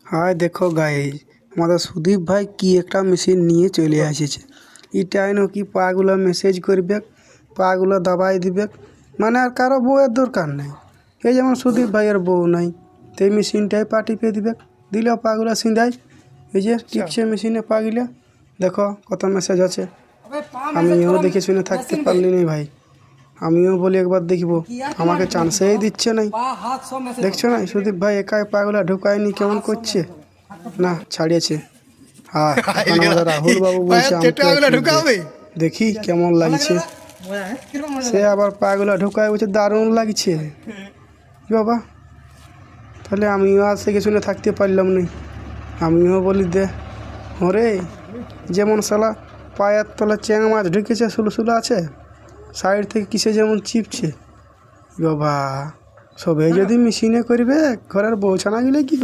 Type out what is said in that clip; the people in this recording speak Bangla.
हाय देखो गाइज हमारा सुदीप भाई की एक मेसिन নিয়ে চলে আসছে। এটাই নাকি পাগুলা মেসেজ করবে, পাগুলা দাবাই দিবে, মানে আর কারো বউয়ের দরকার নাই। এই যেমন সুদীপ ভাইয়ের বউ নাই, তো এই মেশিনটাই পা টিপে দিবে, দিলে পাগুলা সিঁধাই। এই যে টিপছে মেশিনে পাগুলা, দেখো কত মেসেজ আছে। আমিও দেখে শুনে থাকতে পারলি না ভাই, আমিও বলি একবার দেখব, আমাকে চান্সই দিচ্ছে নাই। দেখছো না সুদীপ ভাই একাই পাগুলা ঢুকায়নি কেমন করছে না, ছাড়িয়েছে। হ্যাঁ এখন আমাদের রাহুল বাবু বলছে দেখি কেমন লাগছে। সে আবার পাগুলা ঢুকায় বলছে দারুণ লাগছে। কি বাবা, তাহলে আমিও আজ থেকে শুনে থাকতে পারলাম না। আমিও বলি দে হরে, যেমন শালা পায়ের তলা চ্যাং মাছ ঢুকেছে, সুলসুলো আছে, সাইড থেকে কিসে যেমন চিপছে। বাবা সবে যদি মেশিনে করবে, ঘরের বউ ছানা গেলে কি